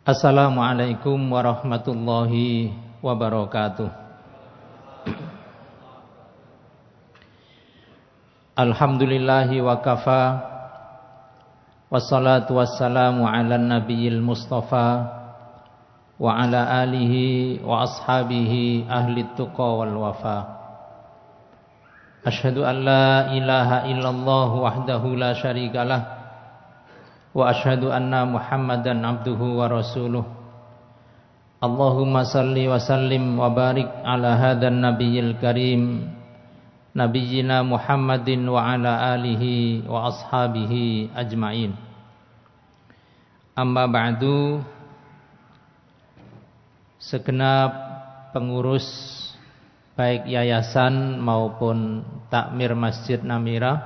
Assalamualaikum warahmatullahi wabarakatuh. Alhamdulillahi wa kafa, wassalatu wassalamu ala nabiyil mustafa wa ala alihi wa ashabihi ahli tuqa wal wafa. Ashhadu an la ilaha illallah wahdahu la syarikalah wa asyhadu anna Muhammadan abduhu wa rasuluh. Allahumma salli wa sallim wa barik ala hadan nabiyil karim nabiyyina Muhammadin wa ala alihi wa ashabihi ajmain. Amma ba'du, segenap pengurus baik yayasan maupun takmir Masjid Namirah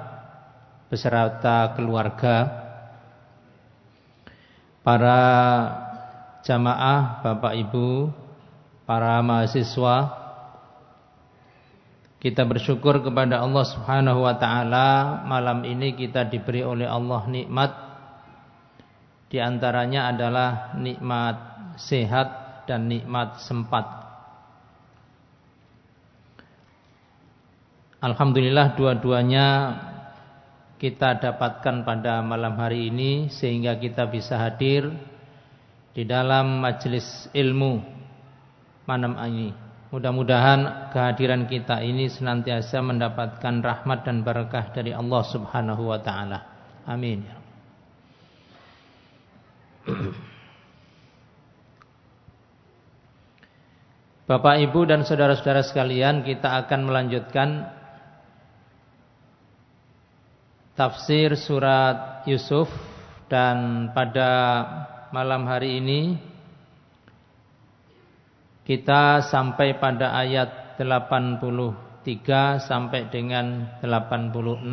beserta keluarga, para jamaah, Bapak Ibu, para mahasiswa, kita bersyukur kepada Allah Subhanahu wa taala. Malam ini kita diberi oleh Allah nikmat, di antaranya adalah nikmat sehat dan nikmat sempat. Alhamdulillah dua-duanya kita dapatkan pada malam hari ini sehingga kita bisa hadir di dalam majelis ilmu malam ini. Mudah-mudahan kehadiran kita ini senantiasa mendapatkan rahmat dan barakah dari Allah Subhanahu wa taala. Amin. Bapak, Ibu dan saudara-saudara sekalian, kita akan melanjutkan tafsir surat Yusuf, dan pada malam hari ini kita sampai pada ayat 83 sampai dengan 86.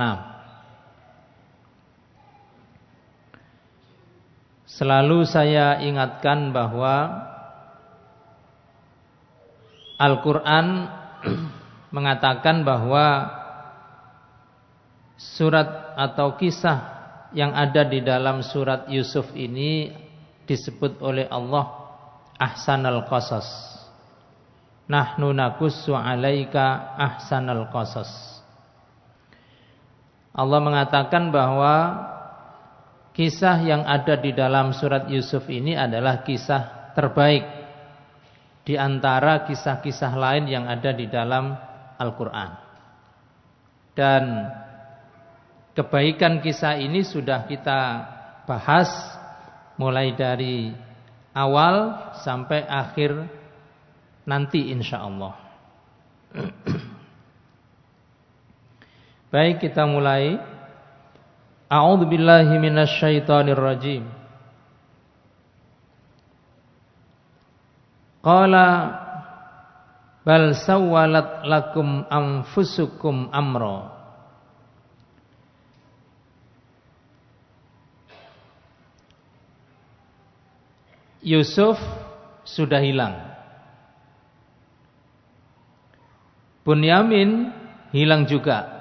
Selalu saya ingatkan bahwa Al-Quran mengatakan bahwa surat atau kisah yang ada di dalam surat Yusuf ini disebut oleh Allah ahsanal qasas. Nahnu naqussu 'alaika ahsanal qasas. Allah mengatakan bahwa kisah yang ada di dalam surat Yusuf ini adalah kisah terbaik di antara kisah-kisah lain yang ada di dalam Al-Quran. Dan kebaikan kisah ini sudah kita bahas mulai dari awal sampai akhir nanti insyaallah. Baik, kita mulai. A'udzubillahi minasyaitonirrajim. Qala bal sawwalat lakum anfusukum amra. Yusuf sudah hilang. Bunyamin hilang juga.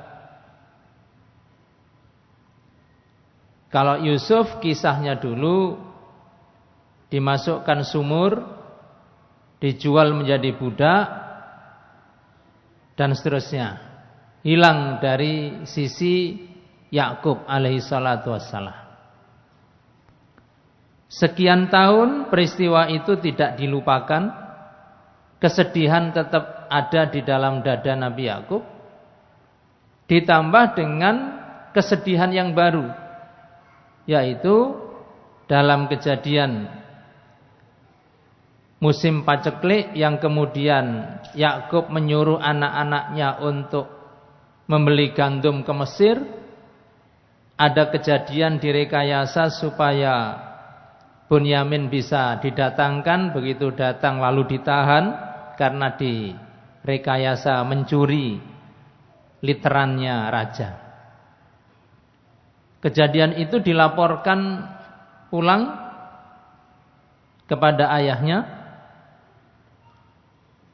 Kalau Yusuf kisahnya dulu dimasukkan sumur, dijual menjadi budak, dan seterusnya. Hilang dari sisi Yakub alaihi salatu wassalam. Sekian tahun peristiwa itu tidak dilupakan. Kesedihan tetap ada di dalam dada Nabi Yakub, ditambah dengan kesedihan yang baru, yaitu dalam kejadian musim paceklik yang kemudian Yakub menyuruh anak-anaknya untuk membeli gandum ke Mesir. Ada kejadian direkayasa supaya Bunyamin bisa didatangkan, begitu datang lalu ditahan karena direkayasa mencuri literannya raja. Kejadian itu dilaporkan pulang kepada ayahnya.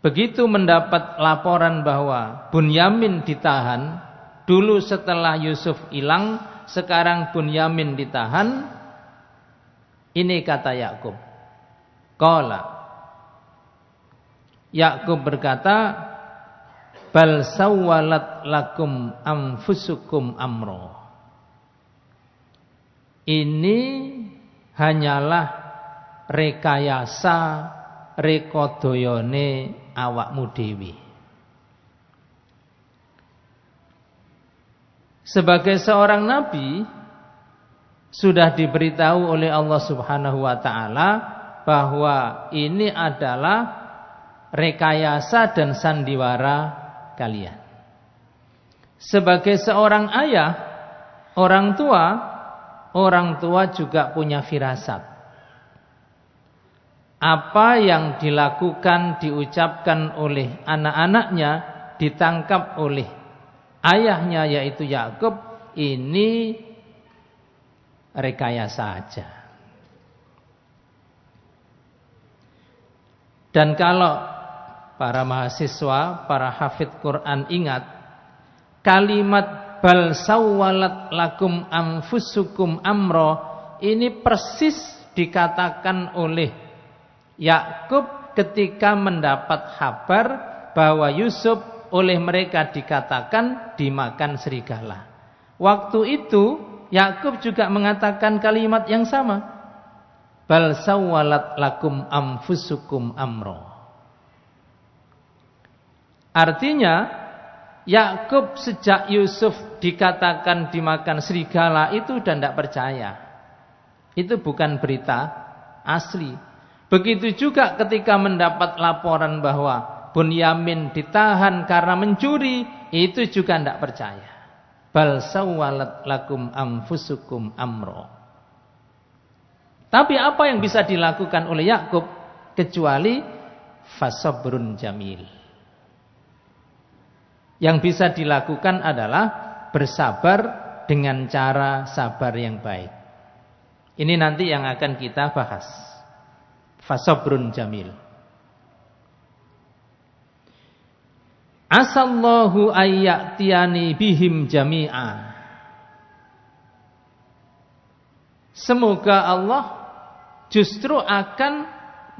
Begitu mendapat laporan bahwa Bunyamin ditahan, dulu setelah Yusuf hilang, sekarang Bunyamin ditahan. Ini kata Yakub, Qala, Yakub berkata, bal sawwalat lakum anfusukum amro. Ini hanyalah rekayasa rekodoyone awakmu dewi. Sebagai seorang nabi sudah diberitahu oleh Allah Subhanahu wa taala bahwa ini adalah rekayasa dan sandiwara kalian. Sebagai seorang ayah, orang tua juga punya firasat. Apa yang dilakukan, diucapkan oleh anak-anaknya, ditangkap oleh ayahnya yaitu Yakub, ini rekayasa saja. Dan kalau para mahasiswa, para hafidz Quran ingat, kalimat bal sawwalat lakum anfusukum amro ini persis dikatakan oleh Yakub ketika mendapat kabar bahwa Yusuf oleh mereka dikatakan dimakan serigala. Waktu itu Yakub juga mengatakan kalimat yang sama. Bal sawwalat lakum anfusukum amro. Artinya Yakub sejak Yusuf dikatakan dimakan serigala itu sudah tidak percaya. Itu bukan berita asli. Begitu juga ketika mendapat laporan bahwa Bunyamin ditahan karena mencuri, itu juga tidak percaya. Bal sawwalat lakum anfusukum amro. Tapi apa yang bisa dilakukan oleh Yakub kecuali fasabrun jamil. Yang bisa dilakukan adalah bersabar dengan cara sabar yang baik. Ini nanti yang akan kita bahas. Fasabrun jamil. Asallahu ayyatiyani bihim jami'a. Semoga Allah justru akan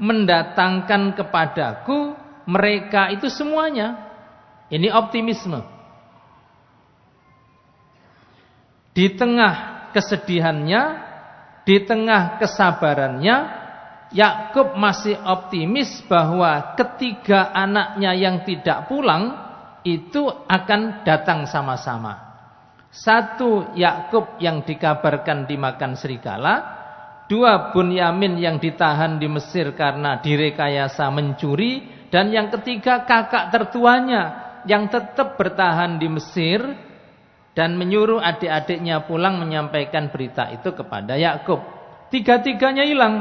mendatangkan kepadaku mereka itu semuanya. Ini optimisme. Di tengah kesedihannya, di tengah kesabarannya, Yakub masih optimis bahwa ketiga anaknya yang tidak pulang itu akan datang sama-sama. Satu, Yakub yang dikabarkan dimakan serigala. Dua, Bunyamin yang ditahan di Mesir karena direkayasa mencuri. Dan yang ketiga, kakak tertuanya yang tetap bertahan di Mesir dan menyuruh adik-adiknya pulang menyampaikan berita itu kepada Yakub. Tiga-tiganya hilang.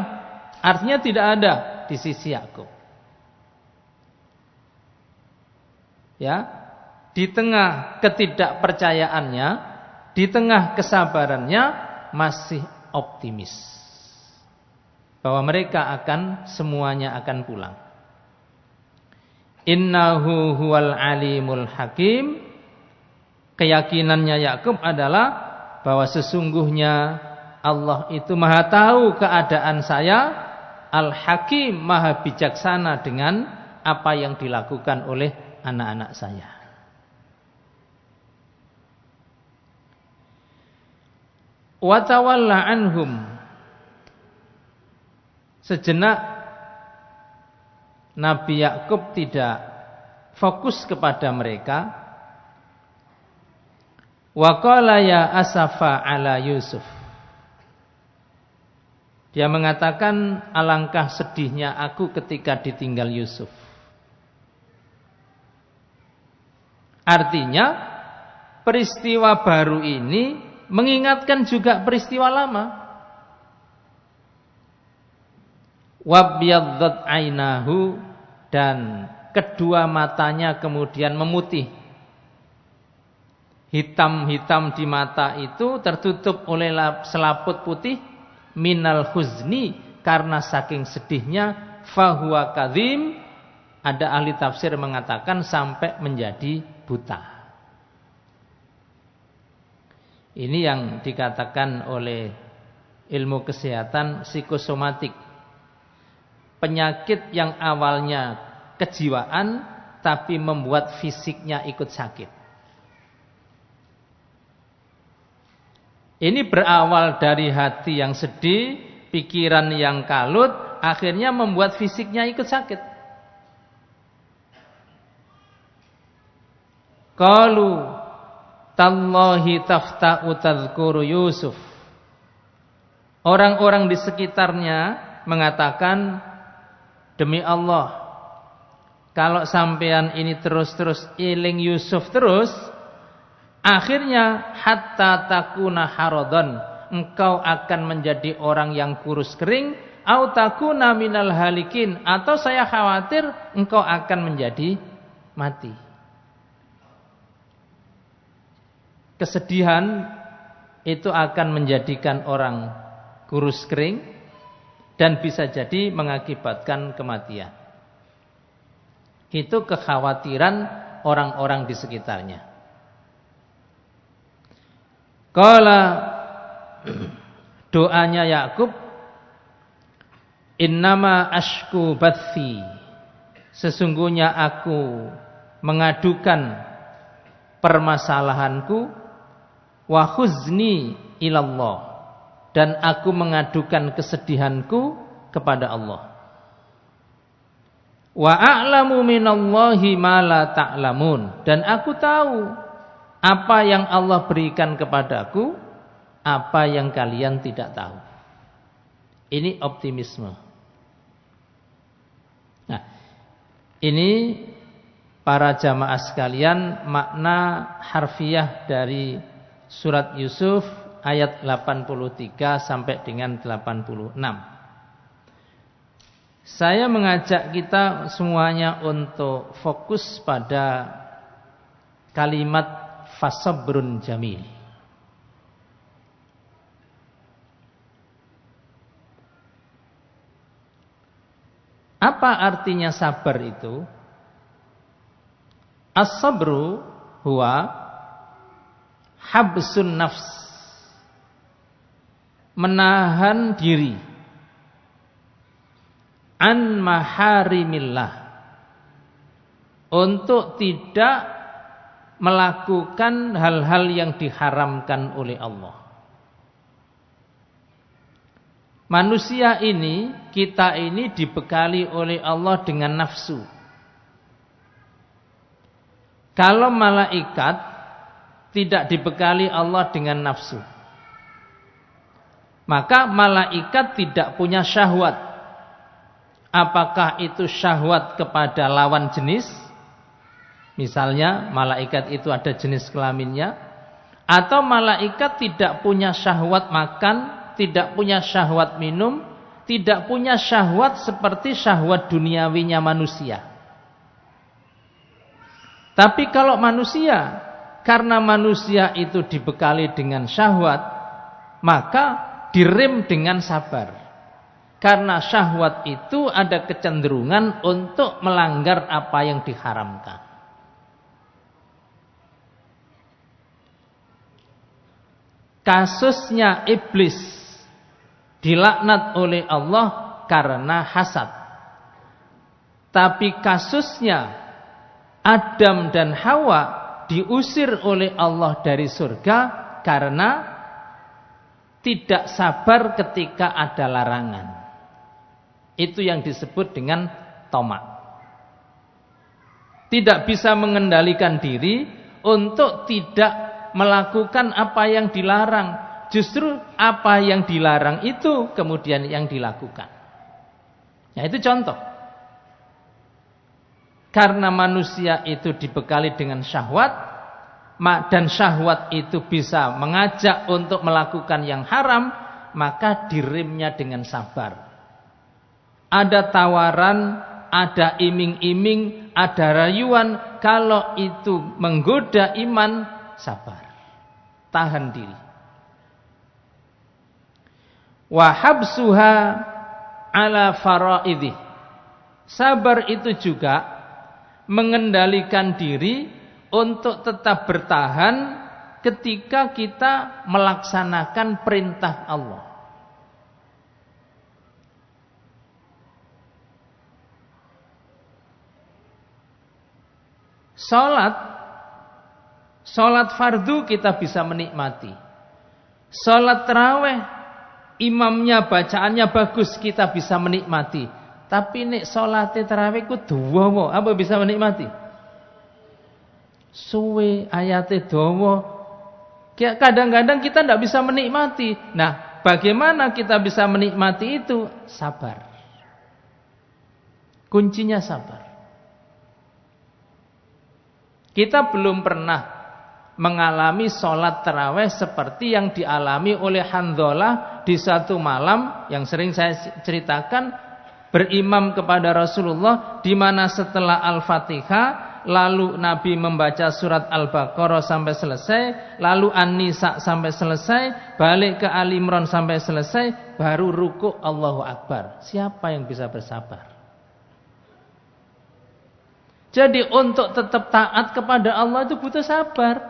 Artinya tidak ada di sisi Yakub. Ya, di tengah ketidakpercayaannya, di tengah kesabarannya masih optimis bahwa mereka semuanya akan pulang. Innahu huwal alimul hakim. Keyakinannya Yakub adalah bahwa sesungguhnya Allah itu maha tahu keadaan saya, al-hakim, maha bijaksana dengan apa yang dilakukan oleh anak-anak saya. Wa tawalla anhum. Sejenak Nabi Yakub tidak fokus kepada mereka. Wa qala ya asafa ala Yusuf. Dia mengatakan alangkah sedihnya aku ketika ditinggal Yusuf. Artinya peristiwa baru ini mengingatkan juga peristiwa lama. Wabyaddat ainahu, dan kedua matanya kemudian memutih. Hitam-hitam di mata itu tertutup oleh selaput putih minal huzni, karena saking sedihnya. Fahuwa kadhim, ada ahli tafsir mengatakan sampai menjadi buta. Ini yang dikatakan oleh ilmu kesehatan psikosomatik. penyakit yang awalnya kejiwaan tapi membuat fisiknya ikut sakit. Ini berawal dari hati yang sedih, pikiran yang kalut, akhirnya membuat fisiknya ikut sakit. Qalu tallahi tafta'u tadhkuru Yusuf. Orang-orang di sekitarnya mengatakan, demi Allah, kalau sampean ini terus-terus iling Yusuf terus, akhirnya hatta takuna haradhan, engkau akan menjadi orang yang kurus kering, au takuna minal halikin, atau saya khawatir engkau akan menjadi mati. Kesedihan itu akan menjadikan orang kurus kering dan bisa jadi mengakibatkan kematian. Itu kekhawatiran orang-orang di sekitarnya. Qala, doanya Yakub, innama ashku bathi, sesungguhnya aku mengadukan permasalahanku, wa khuzni ilallah, dan aku mengadukan kesedihanku kepada Allah. Wa a'lamu minallahi ma la ta'lamun, dan aku tahu apa yang Allah berikan kepadaku, apa yang kalian tidak tahu. Ini optimisme. Nah, ini para jamaah sekalian makna harfiah dari surat Yusuf ayat 83 sampai dengan 86. Saya mengajak kita semuanya untuk fokus pada kalimat fasabrun jamil. Apa artinya sabar itu? As-sabru huwa habsun nafs, menahan diri an maharimillah, untuk tidak melakukan hal-hal yang diharamkan oleh Allah. Manusia ini, kita ini dibekali oleh Allah dengan nafsu. Kalau malaikat tidak dibekali Allah dengan nafsu, maka malaikat tidak punya syahwat. Apakah itu syahwat kepada lawan jenis? Misalnya malaikat itu ada jenis kelaminnya. Atau malaikat tidak punya syahwat makan, tidak punya syahwat minum, tidak punya syahwat seperti syahwat duniawinya manusia. Tapi kalau manusia, karena manusia itu dibekali dengan syahwat, maka direm dengan sabar. Karena syahwat itu ada kecenderungan untuk melanggar apa yang diharamkan. Kasusnya iblis dilaknat oleh Allah karena hasad. Tapi kasusnya Adam dan Hawa diusir oleh Allah dari surga karena tidak sabar ketika ada larangan. Itu yang disebut dengan tamak. Tidak bisa mengendalikan diri untuk tidak melakukan apa yang dilarang. Justru apa yang dilarang itu kemudian yang dilakukan. Nah, itu contoh. Karena manusia itu dibekali dengan syahwat, dan syahwat itu bisa mengajak untuk melakukan yang haram, maka diremnya dengan sabar. Ada tawaran, ada iming-iming, ada rayuan. Kalau itu menggoda iman, sabar, tahan diri. Wa habsuha ala faraidih. Sabar itu juga mengendalikan diri untuk tetap bertahan ketika kita melaksanakan perintah Allah. Salat fardu kita bisa menikmati. Salat tarawih, imamnya bacaannya bagus, kita bisa menikmati. Tapi nek salat tarawih ku dawa, apa bisa menikmati? Suwe, ayate dawa. Kadang-kadang kita tidak bisa menikmati. Nah, bagaimana kita bisa menikmati itu? Sabar. Kuncinya sabar. Kita belum pernah mengalami sholat tarawih seperti yang dialami oleh Handhalah di satu malam yang sering saya ceritakan, berimam kepada Rasulullah, di mana setelah Al-Fatihah lalu Nabi membaca surat Al-Baqarah sampai selesai, lalu An-Nisa sampai selesai, balik ke Ali Imran sampai selesai, baru ruku' Allahu Akbar. Siapa yang bisa bersabar? Jadi untuk tetap taat kepada Allah itu butuh sabar.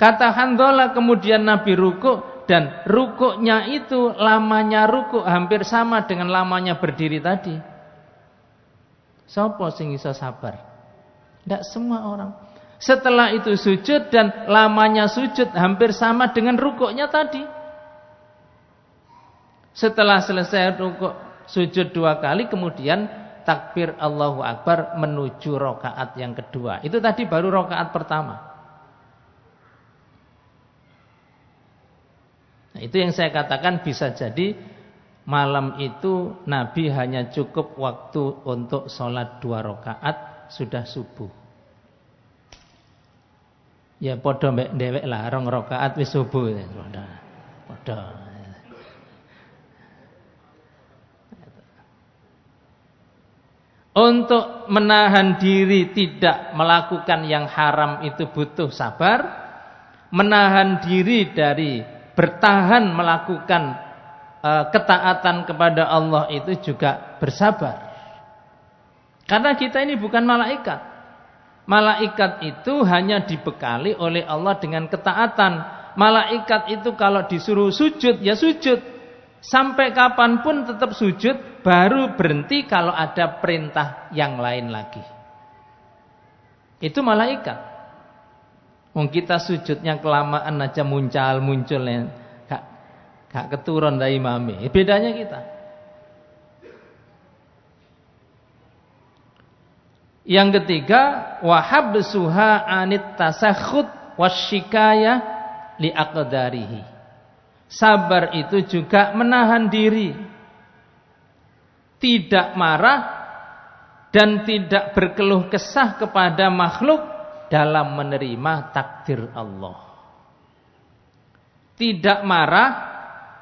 Kata Handhalah, kemudian Nabi ruku', dan rukuknya itu lamanya rukuk hampir sama dengan lamanya berdiri tadi. Sopo sing iso sabar? Tidak semua orang. Setelah itu sujud, dan lamanya sujud hampir sama dengan rukuknya tadi. Setelah selesai rukuk, sujud 2 kali, kemudian takbir Allahu Akbar menuju rakaat yang kedua. Itu tadi baru rakaat pertama. Nah, itu yang saya katakan bisa jadi malam itu Nabi hanya cukup waktu untuk sholat 2 rakaat sudah subuh. Ya podo mbek dhewek lah 2 rakaat wis subuh. Podo. Untuk menahan diri tidak melakukan yang haram itu butuh sabar. Menahan diri dari bertahan melakukan ketaatan kepada Allah itu juga bersabar. Karena kita ini bukan malaikat. Malaikat itu hanya dibekali oleh Allah dengan ketaatan. Malaikat itu kalau disuruh sujud, ya sujud. Sampai kapanpun tetap sujud, baru berhenti kalau ada perintah yang lain lagi. Itu malaikat. Kita sujudnya kelamaan aja muncul ya. Gak keturun dari imami. Bedanya kita. Yang ketiga, wahabsuha anit tasakhut wasyikayah li aqdarihi. Sabar itu juga menahan diri. Tidak marah dan tidak berkeluh kesah kepada makhluk dalam menerima takdir Allah. Tidak marah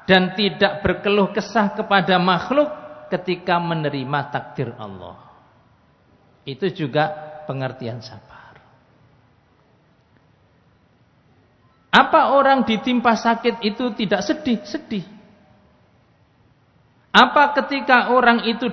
dan tidak berkeluh kesah kepada makhluk ketika menerima takdir Allah. Itu juga pengertian sabar. Apa orang ditimpa sakit itu tidak sedih? Sedih. Apa ketika orang itu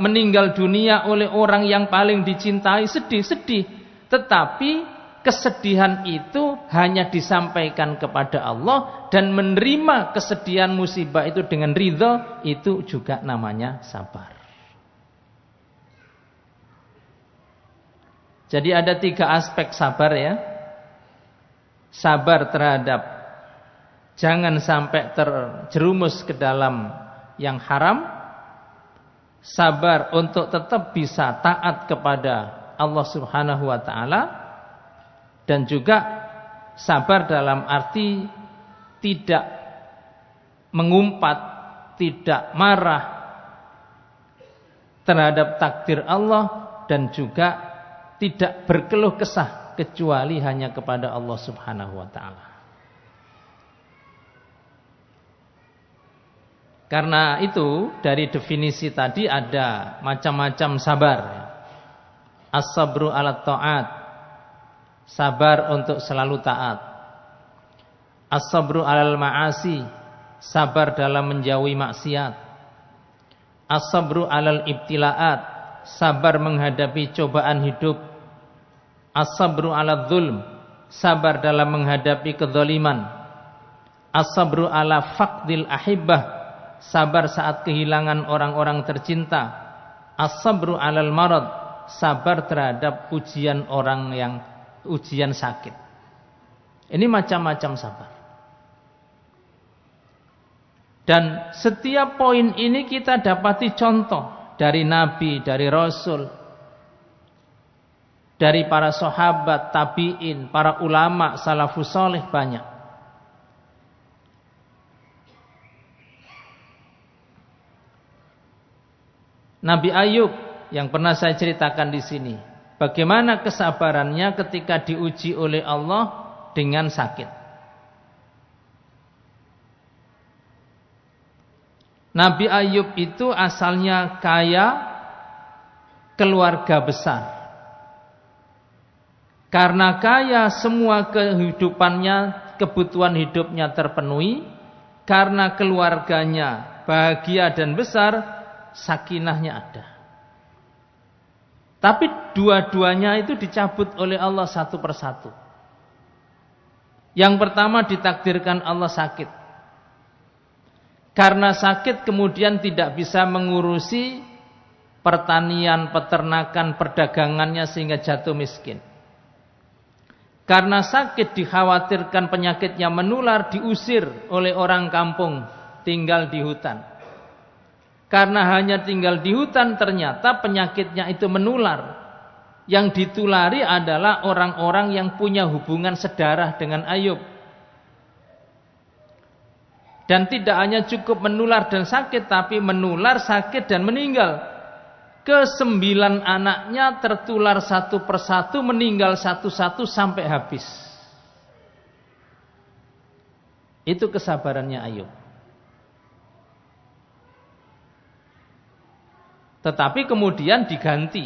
meninggal dunia oleh orang yang paling dicintai? Sedih, sedih. Tetapi kesedihan itu hanya disampaikan kepada Allah, dan menerima kesedihan musibah itu dengan ridha, itu juga namanya sabar. Jadi ada 3 aspek sabar ya. Sabar terhadap jangan sampai terjerumus ke dalam yang haram. Sabar untuk tetap bisa taat kepada Allah Subhanahu wa ta'ala. Dan juga sabar dalam arti tidak mengumpat, tidak marah terhadap takdir Allah, dan juga tidak berkeluh kesah kecuali hanya kepada Allah Subhanahu wa ta'ala. Karena itu dari definisi tadi ada macam-macam sabar. As-sabru ala ta'at, sabar untuk selalu taat. As-sabru alal ma'asi, sabar dalam menjauhi maksiat. As-sabru alal ibtila'at, sabar menghadapi cobaan hidup. As-sabru ala dzulm, sabar dalam menghadapi kezaliman. As-sabru ala faqdil ahibbah, sabar saat kehilangan orang-orang tercinta. As-sabru 'alal marad, sabar terhadap ujian orang yang ujian sakit. Ini macam-macam sabar. Dan setiap poin ini kita dapati contoh dari Nabi, dari Rasul, dari para sahabat, tabi'in, para ulama, salafus saleh banyak. Nabi Ayub yang pernah saya ceritakan di sini, bagaimana kesabarannya ketika diuji oleh Allah dengan sakit. Nabi Ayub itu asalnya kaya, keluarga besar. Karena kaya, semua kehidupannya, kebutuhan hidupnya terpenuhi. Karena keluarganya bahagia dan besar, sakinahnya ada. Tapi dua-duanya itu dicabut oleh Allah satu persatu. Yang pertama ditakdirkan Allah sakit. Karena sakit kemudian tidak bisa mengurusi pertanian, peternakan, perdagangannya sehingga jatuh miskin. Karena sakit dikhawatirkan penyakitnya menular, diusir oleh orang kampung, tinggal di hutan. Karena hanya tinggal di hutan ternyata penyakitnya itu menular. Yang ditulari adalah orang-orang yang punya hubungan sedarah dengan Ayub. Dan tidak hanya cukup menular dan sakit, tapi menular, sakit dan meninggal. Ke-9 anaknya tertular satu persatu, meninggal satu-satu sampai habis. Itu kesabarannya Ayub. Tetapi kemudian diganti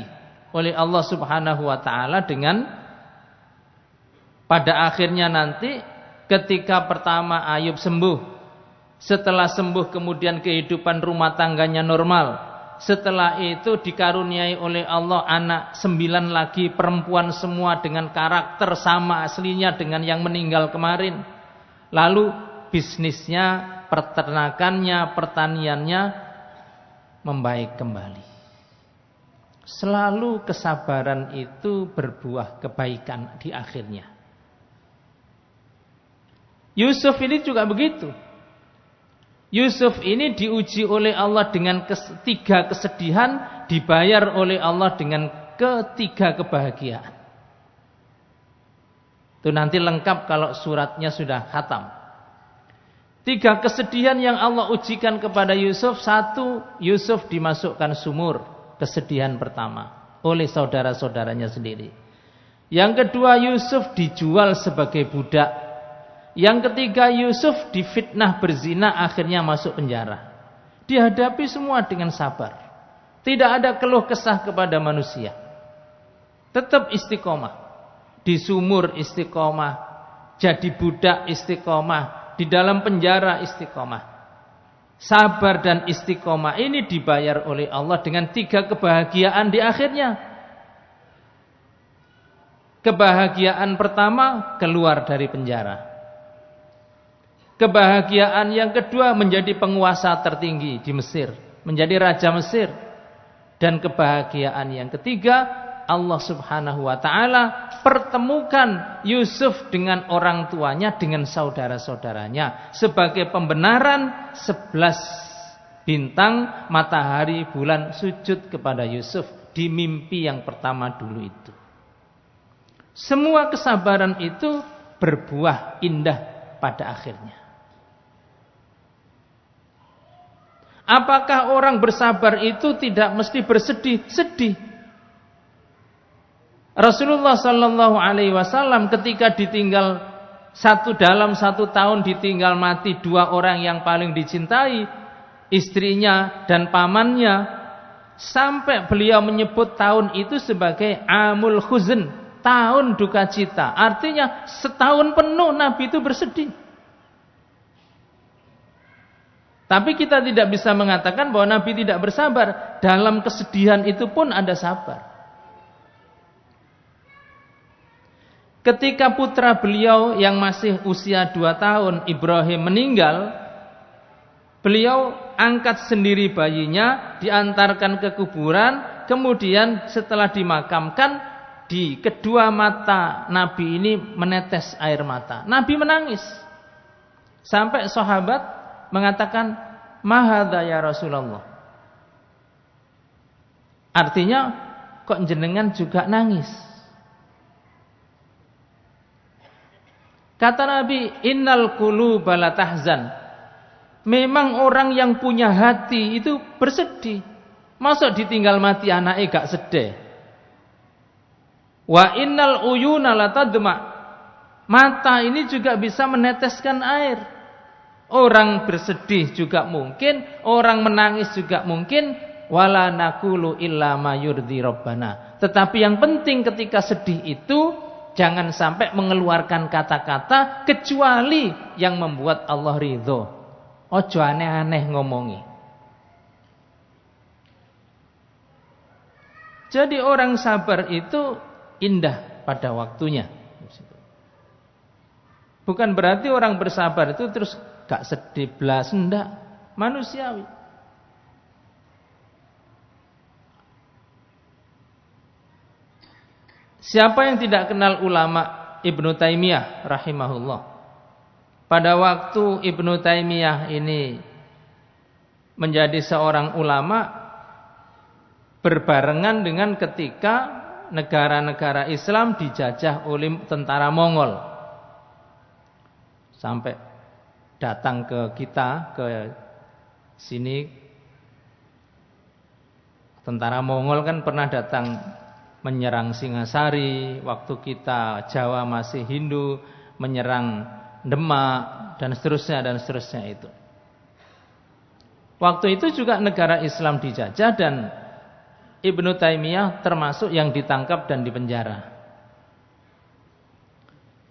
oleh Allah Subhanahu wa taala dengan pada akhirnya nanti ketika pertama Ayub sembuh, setelah sembuh kemudian kehidupan rumah tangganya normal, setelah itu dikaruniai oleh Allah anak 9 lagi, perempuan semua dengan karakter sama aslinya dengan yang meninggal kemarin. Lalu bisnisnya, peternakannya, pertaniannya membaik kembali. Selalu kesabaran itu berbuah kebaikan di akhirnya. Yusuf ini juga begitu. Yusuf ini diuji oleh Allah dengan 3 kesedihan, dibayar oleh Allah dengan 3 kebahagiaan. Itu nanti lengkap kalau suratnya sudah khatam. 3 kesedihan yang Allah ujikan kepada Yusuf. 1, Yusuf dimasukkan sumur, kesedihan pertama, oleh saudara-saudaranya sendiri. Yang kedua, Yusuf dijual sebagai budak. Yang ketiga, Yusuf difitnah berzina, akhirnya masuk penjara. Dihadapi semua dengan sabar. Tidak ada keluh kesah kepada manusia. Tetap istiqomah. Di sumur istiqomah, jadi budak istiqomah, di dalam penjara istiqomah. Sabar dan istiqomah ini dibayar oleh Allah dengan 3 kebahagiaan di akhirnya. Kebahagiaan pertama, keluar dari penjara. Kebahagiaan yang kedua, menjadi penguasa tertinggi di Mesir, menjadi raja Mesir. Dan kebahagiaan yang ketiga, Allah Subhanahu wa taala pertemukan Yusuf dengan orang tuanya, dengan saudara-saudaranya sebagai pembenaran 11 bintang, matahari, bulan sujud kepada Yusuf di mimpi yang pertama dulu itu. Semua kesabaran itu berbuah indah pada akhirnya. Apakah orang bersabar itu tidak mesti bersedih? Sedih. Rasulullah sallallahu alaihi wasallam ketika ditinggal dalam 1 tahun ditinggal mati 2 orang yang paling dicintai, istrinya dan pamannya, sampai beliau menyebut tahun itu sebagai amul huzn, tahun duka cita. Artinya setahun penuh Nabi itu bersedih. Tapi kita tidak bisa mengatakan bahwa Nabi tidak bersabar. Dalam kesedihan itu pun ada sabar. Ketika putra beliau yang masih usia 2 tahun, Ibrahim, meninggal, Beliau angkat sendiri bayinya, diantarkan ke kuburan, kemudian setelah dimakamkan, di kedua mata Nabi ini menetes air mata. Nabi menangis. Sampai sahabat mengatakan, "Ma hadza ya Rasulullah?" Artinya, kok jenengan juga nangis? Kata Nabi, "Innal quluba la tahzan." Memang orang yang punya hati itu bersedih. Masa ditinggal mati anaknya gak sedih? Wa innal uyuna la tadma. Mata ini juga bisa meneteskan air. Orang bersedih juga mungkin, orang menangis juga mungkin. Wala naqulu illa ma yurdi rabbana. Tetapi yang penting ketika sedih itu, jangan sampai mengeluarkan kata-kata kecuali yang membuat Allah ridho. Ojo aneh-aneh ngomongi. Jadi orang sabar itu indah pada waktunya. Bukan berarti orang bersabar itu terus gak sedih blas, enggak. Manusiawi. Siapa yang tidak kenal ulama Ibnu Taimiyah rahimahullah? Pada waktu Ibnu Taimiyah ini menjadi seorang ulama, berbarengan dengan ketika negara-negara Islam dijajah oleh tentara Mongol. Sampai datang ke kita, ke sini. Tentara Mongol kan pernah datang menyerang Singasari, waktu kita Jawa masih Hindu, menyerang Demak, dan seterusnya itu. Waktu itu juga negara Islam dijajah dan Ibnu Taimiyah termasuk yang ditangkap dan dipenjara.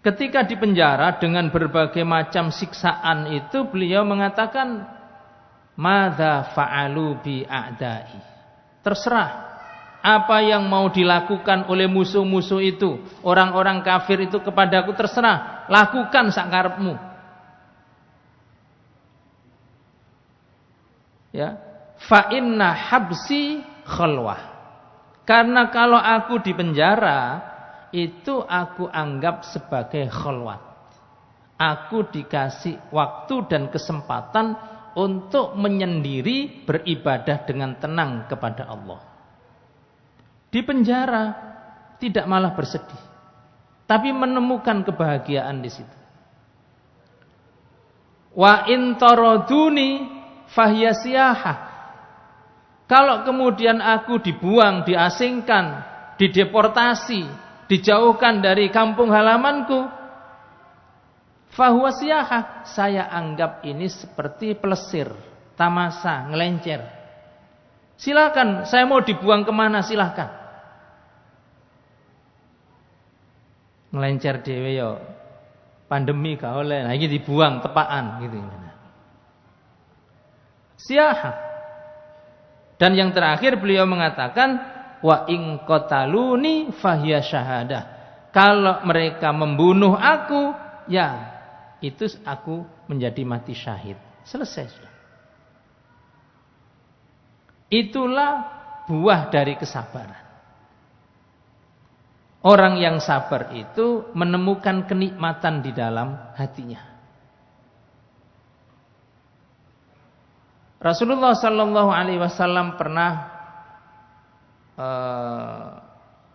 Ketika dipenjara dengan berbagai macam siksaan itu, beliau mengatakan, "Madza fa'alu bi a'dai." Terserah apa yang mau dilakukan oleh musuh-musuh itu, orang-orang kafir itu kepadaku, terserah, lakukan sakarepmu. Ya, fa inna habsi khalwah. Karena kalau aku di penjara, itu aku anggap sebagai khalwat. Aku dikasih waktu dan kesempatan untuk menyendiri beribadah dengan tenang kepada Allah. Di penjara tidak malah bersedih, tapi menemukan kebahagiaan di situ. Wa in taraduni fahiya siyahah. Kalau kemudian aku dibuang, diasingkan, dideportasi, dijauhkan dari kampung halamanku, fahuwa siyahah, saya anggap ini seperti pelesir, tamasa, ngelencer. Silakan, saya mau dibuang kemana silakan. Ngelencer dhewe yo pandemi gak oleh. Nah iki dibuang tepaan gitu. Siyahah. Dan yang terakhir beliau mengatakan, wa in qataluni fahiya syahadah. Kalau mereka membunuh aku, ya itu aku menjadi mati syahid. Selesai sudah. Itulah buah dari kesabaran. Orang yang sabar itu menemukan kenikmatan di dalam hatinya. Rasulullah sallallahu alaihi wasallam pernah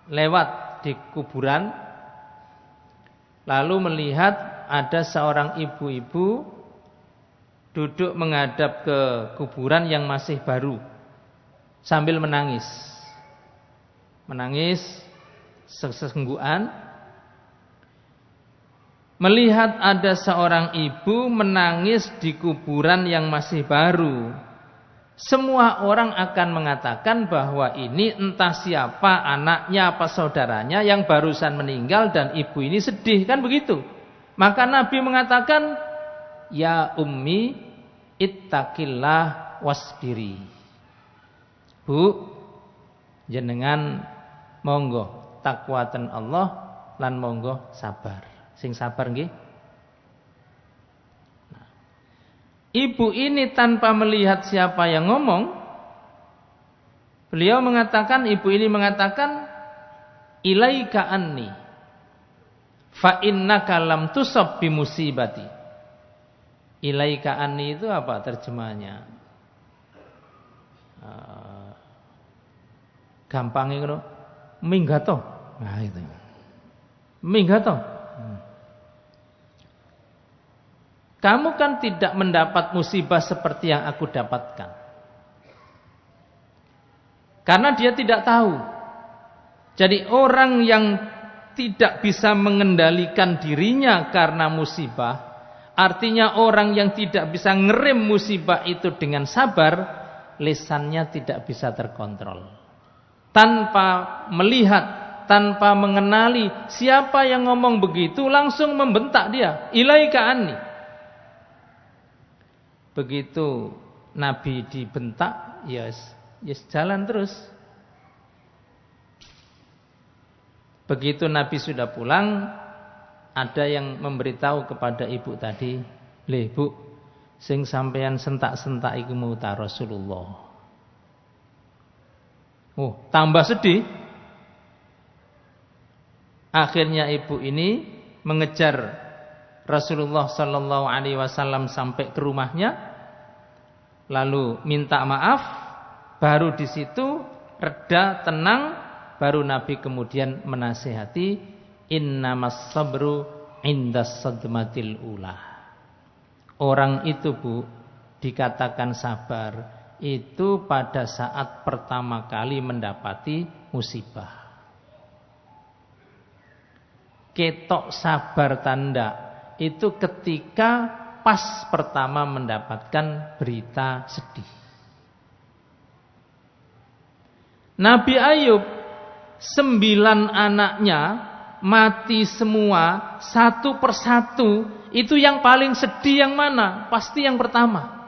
lewat di kuburan, lalu melihat ada seorang ibu-ibu duduk menghadap ke kuburan yang masih baru sambil menangis. Menangis sesenggukan, melihat ada seorang ibu menangis di kuburan yang masih baru. Semua orang akan mengatakan bahwa ini entah siapa, anaknya apa saudaranya yang barusan meninggal dan ibu ini sedih, kan begitu. Maka Nabi mengatakan, ya ummi ittaqillah wasbiri. Bu, jenengan monggo takwaten Allah lan monggo sabar. Sing sabar nggih. Nah. Ibu ini tanpa melihat siapa yang ngomong, beliau mengatakan, ibu ini mengatakan, ilaika anni fa innaka lam tusab bi musibati. Ilaika anni itu apa terjemahannya? Gampang itu, minggato. Nah itu. Minggato. Kamu kan tidak mendapat musibah seperti yang aku dapatkan. Karena dia tidak tahu. Jadi orang yang tidak bisa mengendalikan dirinya karena musibah, artinya orang yang tidak bisa ngerem musibah itu dengan sabar, lisannya tidak bisa terkontrol. Tanpa melihat, tanpa mengenali siapa yang ngomong begitu, langsung membentak dia, ilaika anni. Begitu Nabi dibentak, yes jalan terus. Begitu Nabi sudah pulang, ada yang memberitahu kepada ibu tadi, "Le, Bu, sing sampean sentak-sentak iku muta Rasulullah." Oh, tambah sedih. Akhirnya ibu ini mengejar Rasulullah sallallahu alaihi wasallam sampai ke rumahnya, lalu minta maaf, baru di situ reda, tenang, baru Nabi kemudian menasihati, innamas sabru indas sadmatil ula. Orang itu, Bu, dikatakan sabar itu pada saat pertama kali mendapati musibah. Ketok sabar tanda itu ketika pas pertama mendapatkan berita sedih. Nabi Ayub 9 anaknya mati semua satu persatu. Itu yang paling sedih yang mana? Pasti yang pertama.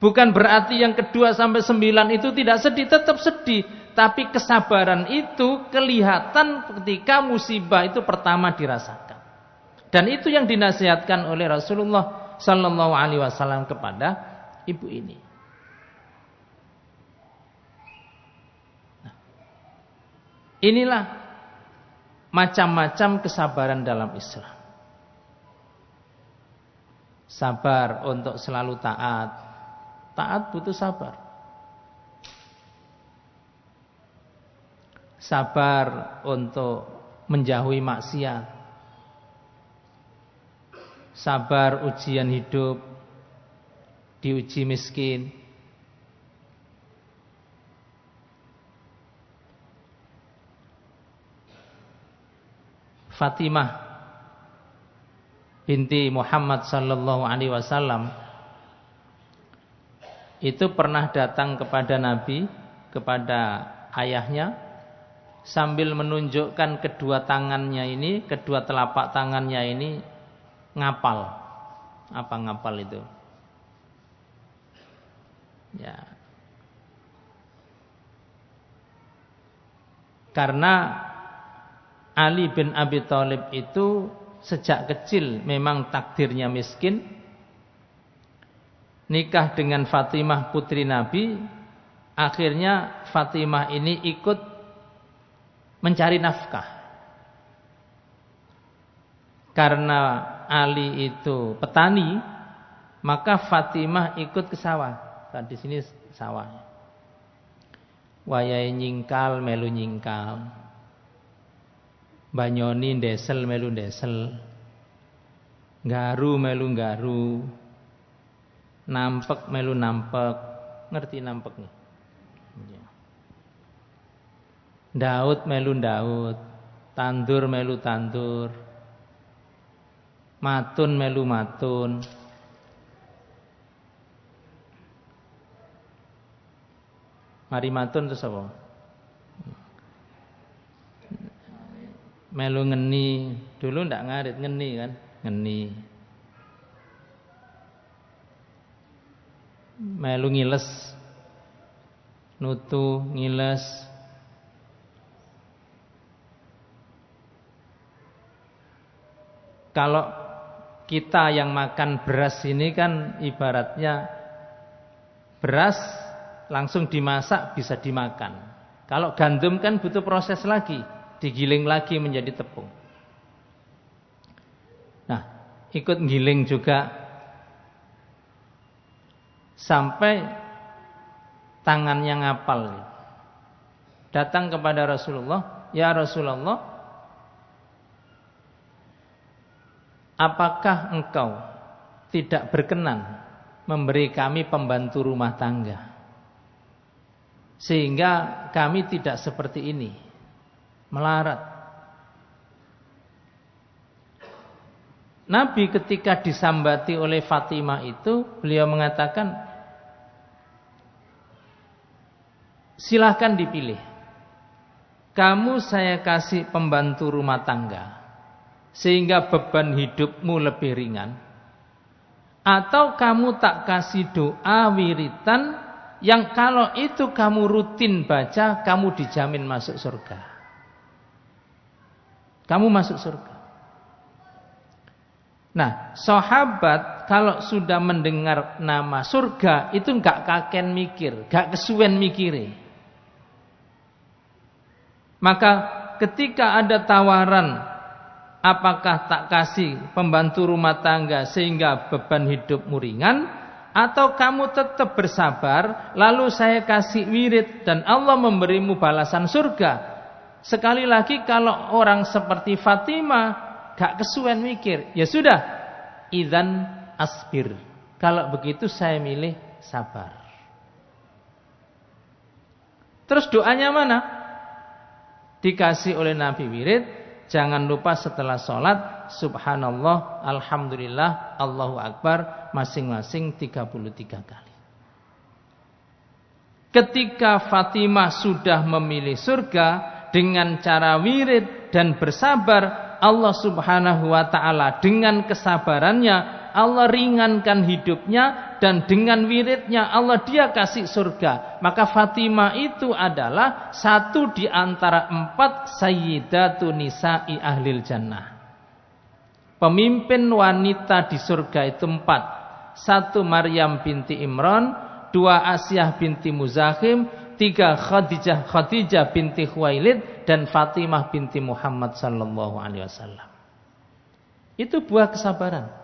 Bukan berarti yang kedua sampai 9 itu tidak sedih, tetap sedih. Tapi kesabaran itu kelihatan ketika musibah itu pertama dirasakan. Dan itu yang dinasihatkan oleh Rasulullah sallallahu alaihi wasallam kepada ibu ini. Nah, inilah macam-macam kesabaran dalam Islam. Sabar untuk selalu taat. Taat butuh sabar. Sabar untuk menjauhi maksiat. Sabar ujian hidup, diuji miskin. Fatimah binti Muhammad sallallahu alaihi wasallam itu pernah datang kepada Nabi, kepada ayahnya, sambil menunjukkan kedua tangannya ini, kedua telapak tangannya ini ngapal. Apa ngapal itu? Ya. Karena Ali bin Abi Thalib itu sejak kecil memang takdirnya miskin. Nikah dengan Fatimah putri Nabi, akhirnya Fatimah ini ikut mencari nafkah. Karena Ali itu petani, maka Fatimah ikut ke sawah. Kan di sini sawah. Wayahe nyingkal melu nyingkal. Banyoni ndesel melu ndesel. Garu melu garu. Nampek melu nampek. Ngerti nampek nih? Daud melu Daud. Tandur melu tandur. Matun melu matun. Mari matun terus apa? Melu ngeni. Dulu ndak ngarit ngeni kan? Ngeni. Melu ngiles. Nutu ngiles. Kalau kita yang makan beras ini kan ibaratnya beras langsung dimasak bisa dimakan. Kalau gandum kan butuh proses lagi, digiling lagi menjadi tepung. Nah, ikut giling juga sampai tangannya ngapal. Datang kepada Rasulullah, "Ya Rasulullah, apakah engkau tidak berkenan memberi kami pembantu rumah tangga sehingga kami tidak seperti ini, melarat?" Nabi ketika disambati oleh Fatimah itu, beliau mengatakan, "Silahkan dipilih. Kamu saya kasih pembantu rumah tangga sehingga beban hidupmu lebih ringan, atau kamu tak kasih doa wiritan yang kalau itu kamu rutin baca, kamu dijamin masuk surga. Kamu masuk surga." Nah, sahabat kalau sudah mendengar nama surga itu enggak kaken mikir, enggak kesuwen mikire. Maka ketika ada tawaran, apakah tak kasih pembantu rumah tangga sehingga beban hidupmu ringan, atau kamu tetap bersabar lalu saya kasih wirid dan Allah memberimu balasan surga. Sekali lagi kalau orang seperti Fatimah gak kesuwen mikir, ya sudah, idzan asbir. Kalau begitu saya milih sabar. Terus doanya mana? Dikasih oleh Nabi wirid, jangan lupa setelah sholat subhanallah, alhamdulillah, Allahu akbar masing-masing 33 kali. Ketika Fatimah sudah memilih surga dengan cara wirid dan bersabar, Allah subhanahu wa ta'ala dengan kesabarannya Allah ringankan hidupnya, dan dengan wiridnya Allah dia kasih surga. Maka Fatimah itu adalah satu di antara 4 sayyidatu nisa'i ahlil jannah. Pemimpin wanita di surga itu 4. 1 Maryam binti Imran, 2 Asyah binti Muzahim, 3 Khadijah binti Khuwailid, dan Fatimah binti Muhammad sallallahu alaihi wasallam. Itu buah kesabaran.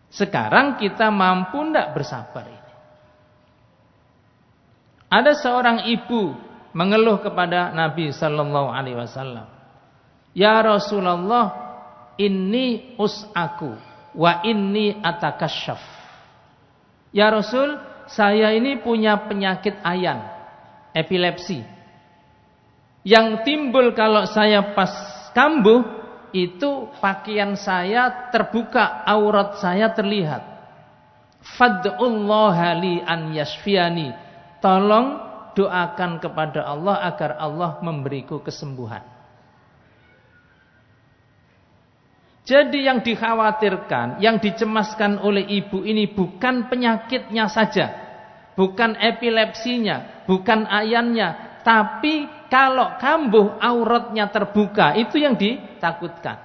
Sekarang kita mampu tidak bersabar ini? Ada seorang ibu mengeluh kepada Nabi sallallahu alaihi wasallam, "Ya Rasulullah, inni us'aku wa inni atakasyaf." Ya Rasul, saya ini punya penyakit ayan, epilepsi. Yang timbul kalau saya pas kambuh, itu pakaian saya terbuka, aurat saya terlihat. Fad'ullaha li an yashfiyani. Tolong doakan kepada Allah agar Allah memberiku kesembuhan. Jadi yang dikhawatirkan, yang dicemaskan oleh ibu ini bukan penyakitnya saja, bukan epilepsinya, bukan ayannya, tapi kalau kambuh auratnya terbuka, itu yang ditakutkan.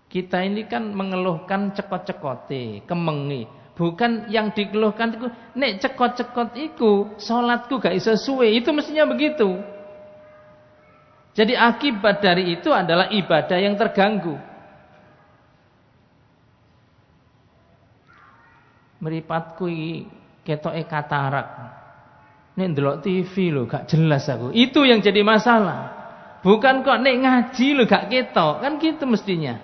Kita ini kan mengeluhkan cekot-cekote, kemengi. Bukan yang dikeluhkan itu, nek cekot-cekot iku, salatku gak iso suwe, itu mestinya begitu. Jadi akibat dari itu adalah ibadah yang terganggu. Mripatku iki ketoke katarak. Nek ndelok TV lho gak jelas aku. Itu yang jadi masalah. Bukan kok nek ngaji lho gak ketok, kan gitu mestinya.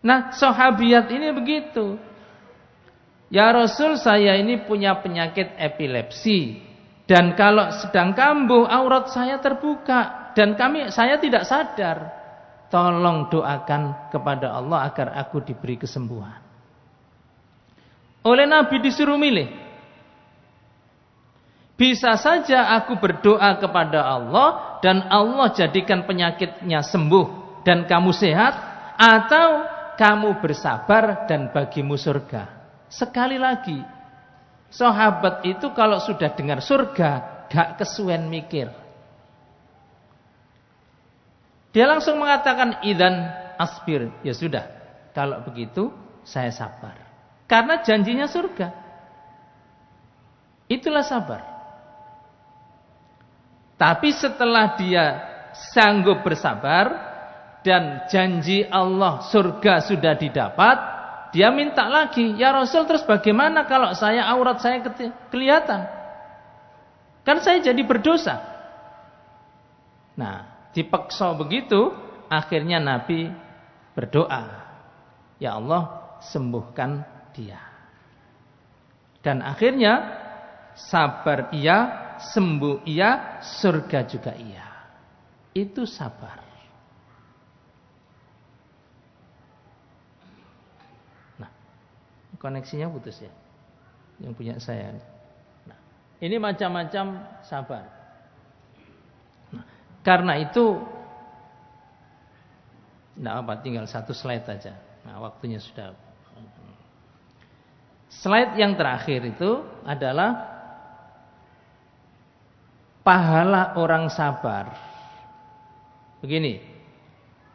Nah, sahabiat ini begitu. Ya Rasul, saya ini punya penyakit epilepsi, dan kalau sedang kambuh aurat saya terbuka dan saya tidak sadar. Tolong doakan kepada Allah agar aku diberi kesembuhan. Oleh Nabi disuruh milih. Bisa saja aku berdoa kepada Allah dan Allah jadikan penyakitnya sembuh dan kamu sehat, atau kamu bersabar dan bagimu surga. Sekali lagi, sahabat itu kalau sudah dengar surga gak kesuwen mikir. Dia langsung mengatakan idzan asbir. Ya sudah, kalau begitu saya sabar. Karena janjinya surga. Itulah sabar. Tapi setelah dia sanggup bersabar dan janji Allah surga sudah didapat, dia minta lagi, ya Rasul, terus bagaimana kalau aurat saya kelihatan? Kan saya jadi berdosa. Nah, dipaksa begitu, akhirnya Nabi berdoa, ya Allah, sembuhkan dia. Dan akhirnya sabar iya, sembuh iya, surga juga iya. Itu sabar. Nah, koneksinya putus ya, yang punya saya. Nah, ini macam-macam sabar. Nah, karena itu, nah apa, tinggal satu slide aja. Nah, waktunya sudah. Slide yang terakhir itu adalah pahala orang sabar. Begini,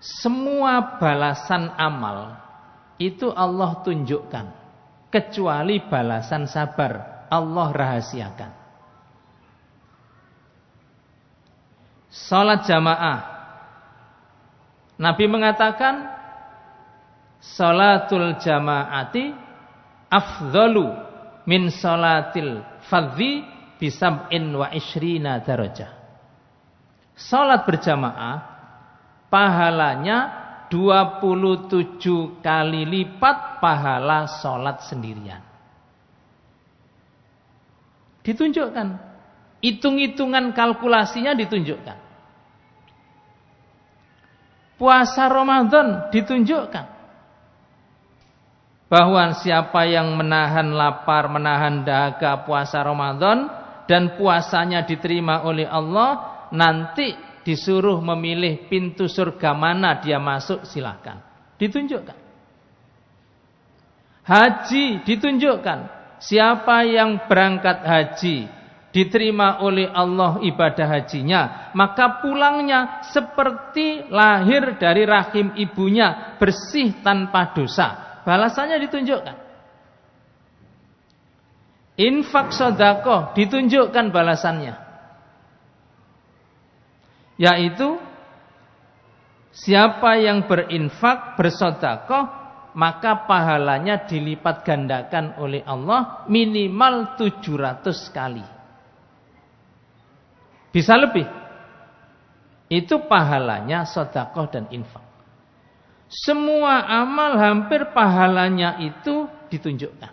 semua balasan amal itu Allah tunjukkan, kecuali balasan sabar Allah rahasiakan. Salat jamaah, Nabi mengatakan salatul jamaati afdhalu min salatil fardhi bisab'in wa ishrina darajah. Salat berjamaah pahalanya 27 kali lipat pahala salat sendirian. Ditunjukkan, hitung-hitungan kalkulasinya ditunjukkan. Puasa Ramadan ditunjukkan bahwa siapa yang menahan lapar, menahan dahaga puasa Ramadan dan puasanya diterima oleh Allah, nanti disuruh memilih pintu surga mana dia masuk, silakan. Ditunjukkan. Haji ditunjukkan. Siapa yang berangkat haji diterima oleh Allah ibadah hajinya, maka pulangnya seperti lahir dari rahim ibunya, bersih tanpa dosa. Balasannya ditunjukkan. Infak sedekah ditunjukkan balasannya. Yaitu siapa yang berinfak, bersedekah, maka pahalanya dilipat gandakan oleh Allah minimal 700 kali. Bisa lebih. Itu pahalanya sedekah dan infak. Semua amal hampir pahalanya itu ditunjukkan.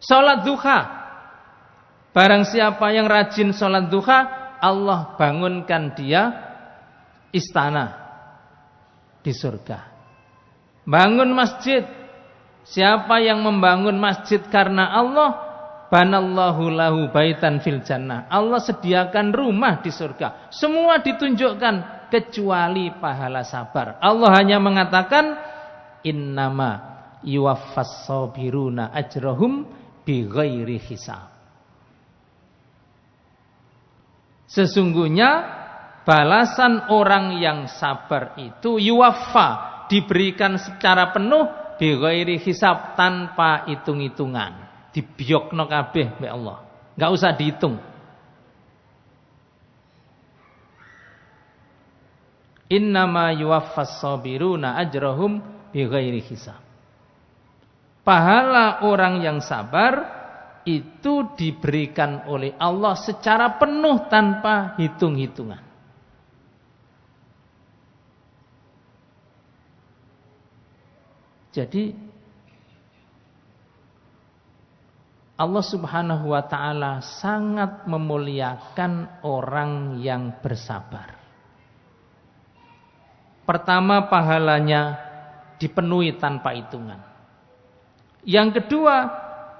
Salat duha. Barang siapa yang rajin salat duha, Allah bangunkan dia istana di surga. Bangun masjid. Siapa yang membangun masjid karena Allah, banallahu lahu baitan fil jannah. Allah sediakan rumah di surga. Semua ditunjukkan kecuali pahala sabar. Allah hanya mengatakan innama yuwaffas sabiruna ajrahum bighairi hisab. Sesungguhnya balasan orang yang sabar itu yuwaffa, diberikan secara penuh bighairi hisab, tanpa hitung-hitungan. Dibiokno kabeh mbek Allah. Enggak usah dihitung. Innama yuwaffas sabiruna ajrahum bighairi hisab. Pahala orang yang sabar itu diberikan oleh Allah secara penuh tanpa hitung-hitungan. Jadi Allah Subhanahu wa ta'ala sangat memuliakan orang yang bersabar. Pertama, pahalanya dipenuhi tanpa hitungan. Yang kedua,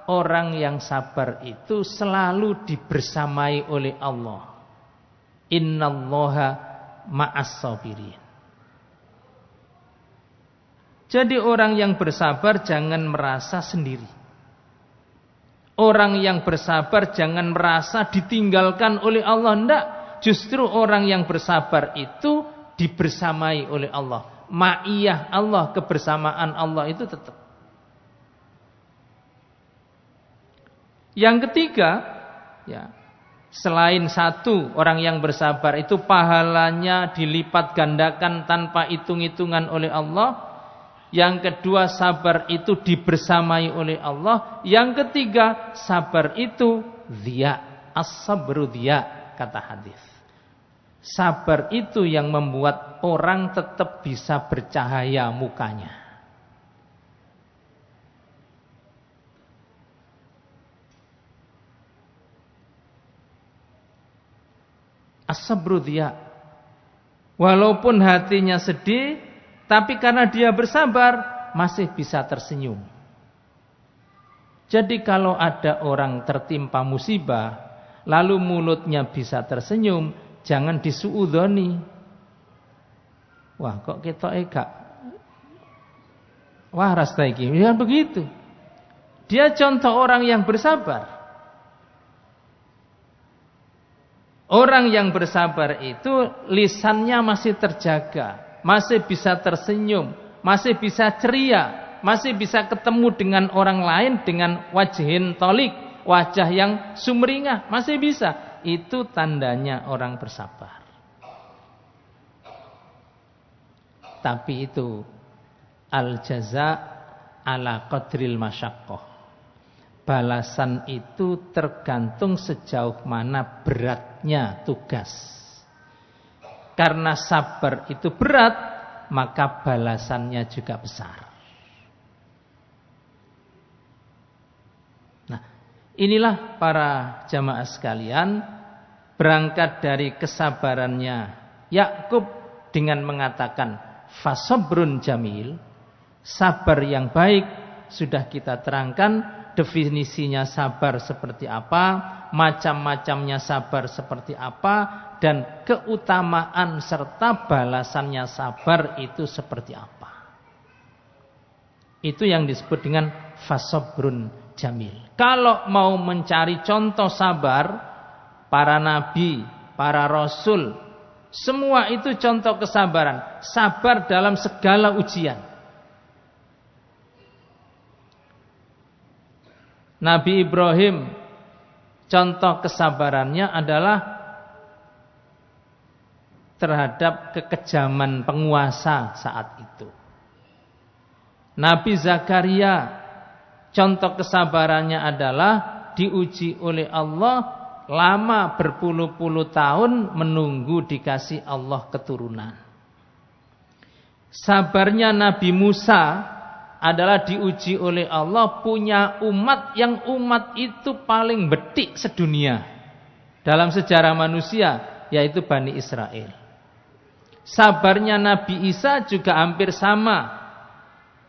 orang yang sabar itu selalu dibersamai oleh Allah. Innallaha ma'as sabirin. Jadi orang yang bersabar jangan merasa sendiri. Orang yang bersabar jangan merasa ditinggalkan oleh Allah. Tidak. Justru orang yang bersabar itu dibersamai oleh Allah. Ma'iyah Allah, kebersamaan Allah itu tetap. Yang ketiga, ya, selain satu, orang yang bersabar itu pahalanya dilipat gandakan tanpa hitung-hitungan oleh Allah. Yang kedua, sabar itu dibersamai oleh Allah. Yang ketiga, sabar itu dhiya, as-sabru dhiya, kata hadis. Sabar itu yang membuat orang tetap bisa bercahaya mukanya. As-sabru dhiya. Walaupun hatinya sedih, tapi karena dia bersabar, masih bisa tersenyum. Jadi kalau ada orang tertimpa musibah, lalu mulutnya bisa tersenyum, jangan disuudzoni. Wah, kok ketok gak waras ta iki? Ya begitu. Dia contoh orang yang bersabar. Orang yang bersabar itu lisannya masih terjaga, masih bisa tersenyum, masih bisa ceria, masih bisa ketemu dengan orang lain dengan wajhin tolik, wajah yang sumringah, masih bisa. Itu tandanya orang bersabar. Tapi itu al-jaza ala qadril masyaqqah. Balasan itu tergantung sejauh mana beratnya tugas. Karena sabar itu berat, maka balasannya juga besar. Nah, inilah para jamaah sekalian, berangkat dari kesabarannya Yakub dengan mengatakan fasabrun jamil, sabar yang baik. Sudah kita terangkan definisinya sabar seperti apa, macam-macamnya sabar seperti apa, dan keutamaan serta balasannya sabar itu seperti apa. Itu yang disebut dengan fasabrun jamil. Kalau mau mencari contoh sabar, para nabi, para rasul, semua itu contoh kesabaran. Sabar dalam segala ujian. Nabi Ibrahim, contoh kesabarannya adalah terhadap kekejaman penguasa saat itu. Nabi Zakaria, contoh kesabarannya adalah diuji oleh Allah lama berpuluh-puluh tahun menunggu dikasih Allah keturunan. Sabarnya Nabi Musa adalah diuji oleh Allah punya umat yang umat itu paling betik sedunia dalam sejarah manusia, yaitu Bani Israel. Sabarnya Nabi Isa juga hampir sama.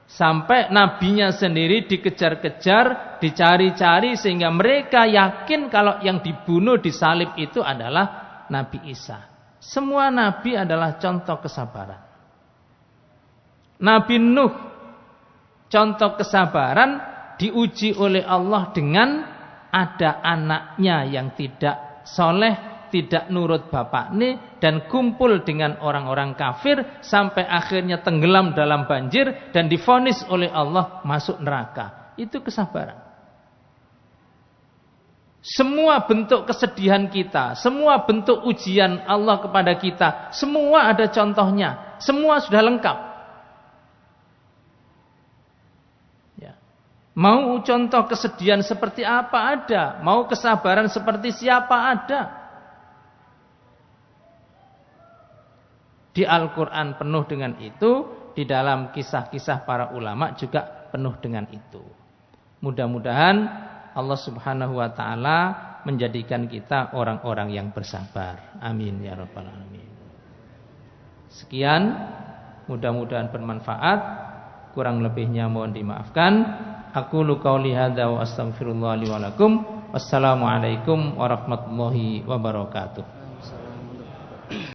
Sampai nabinya sendiri dikejar-kejar, dicari-cari sehingga mereka yakin kalau yang dibunuh disalib itu adalah Nabi Isa. Semua nabi adalah contoh kesabaran. Nabi Nuh, contoh kesabaran, diuji oleh Allah dengan ada anaknya yang tidak soleh, tidak nurut bapaknya, dan kumpul dengan orang-orang kafir sampai akhirnya tenggelam dalam banjir dan divonis oleh Allah masuk neraka. Itu kesabaran. Semua bentuk kesedihan kita, semua bentuk ujian Allah kepada kita, semua ada contohnya, semua sudah lengkap. Mau contoh kesedihan seperti apa ada, mau kesabaran seperti siapa ada. Di Al-Quran penuh dengan itu, di dalam kisah-kisah para ulama juga penuh dengan itu. Mudah-mudahan Allah Subhanahu wa ta'ala menjadikan kita orang-orang yang bersabar. Amin ya rabbal alamin. Sekian, mudah-mudahan bermanfaat. Kurang lebihnya mohon dimaafkan. Aqulu qauli hadza wa astaghfirullah li wa lakum. Wassalamualaikum warahmatullahi wabarakatuh.